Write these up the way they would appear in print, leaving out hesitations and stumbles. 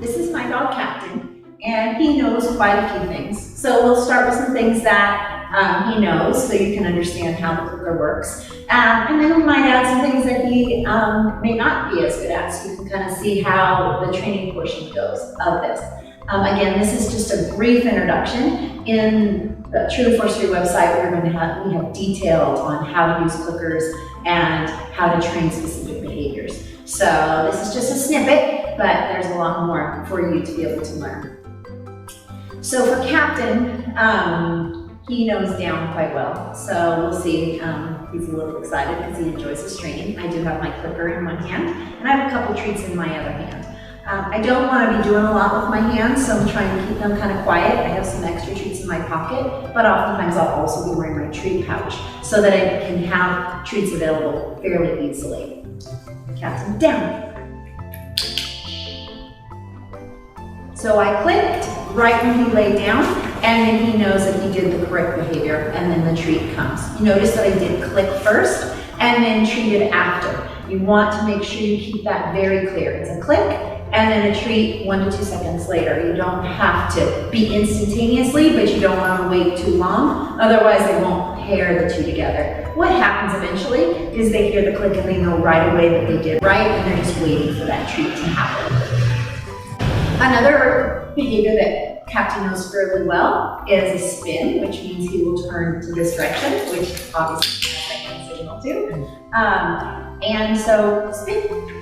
This is my dog Captain, and he knows quite a few things. So we'll start with some things that he knows, so you can understand how the clicker works. And then we might add some things that he may not be as good at, so you can kind of see how the training portion goes of this. Again, this is just a brief introduction. In the Truly Forestry website, we have details on how to use clickers and how to train specific behaviors. So this is just a snippet, but there's a lot more for you to be able to learn. So for Captain, he knows down quite well. So we'll see, he's a little excited because he enjoys his training. I do have my clicker in one hand, and I have a couple treats in my other hand. I don't want to be doing a lot with my hands, so I'm trying to keep them kind of quiet. I have some extra treats in my pocket, but oftentimes I'll also be wearing my treat pouch so that I can have treats available fairly easily. Captain, down. So I clicked right when he laid down, and then he knows that he did the correct behavior, and then the treat comes. You notice that I did click first, and then treated after. You want to make sure you keep that very clear. It's a click, and then a treat 1 to 2 seconds later. You don't have to be instantaneously, but you don't want to wait too long, otherwise they won't pair the two together. What happens eventually is they hear the click and they know right away that they did right, and they're just waiting for that treat to happen. Another behavior that Captain knows fairly well is a spin, which means he will turn to this direction, which obviously has a hand signal too. And so spin.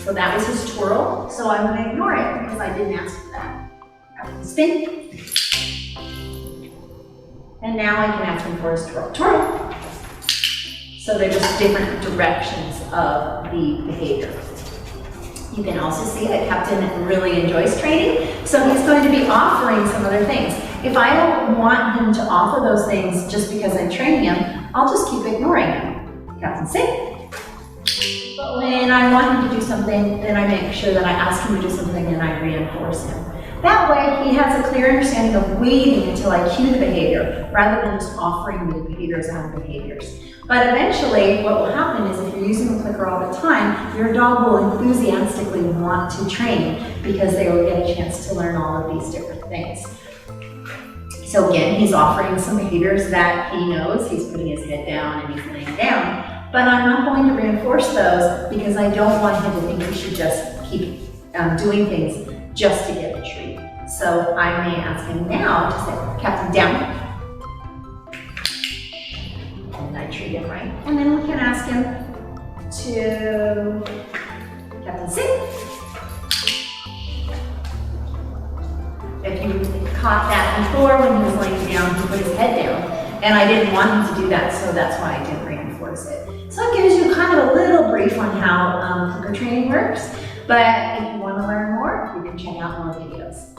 So that was his twirl, so I'm going to ignore it because I didn't ask for that. Spin. And now I can ask him for his twirl. Twirl. So they're just different directions of the behavior. You can also see that Captain really enjoys training, so he's going to be offering some other things. If I don't want him to offer those things just because I'm training him, I'll just keep ignoring him. Captain, sit. But when I want him to do something, then I make sure that I ask him to do something and I reinforce him. That way, he has a clear understanding of waiting until I cue the behavior, rather than just offering new behaviors out of behaviors. But eventually, what will happen is if you're using the clicker all the time, your dog will enthusiastically want to train because they will get a chance to learn all of these different things. So again, he's offering some behaviors that he knows. He's putting his head down and he's laying down. But I'm not going to reinforce those because I don't want him to think he should just keep doing things just to get a treat. So I may ask him now to say, Captain, down. And I treat him right. And then we can ask him to, Captain, sit. If you caught that before when he was laying down, he put his head down. And I didn't want him to do that, so that's why I didn't reinforce it. So it gives you kind of a little brief on how clicker training works. But if you want to learn more, you can check out more videos.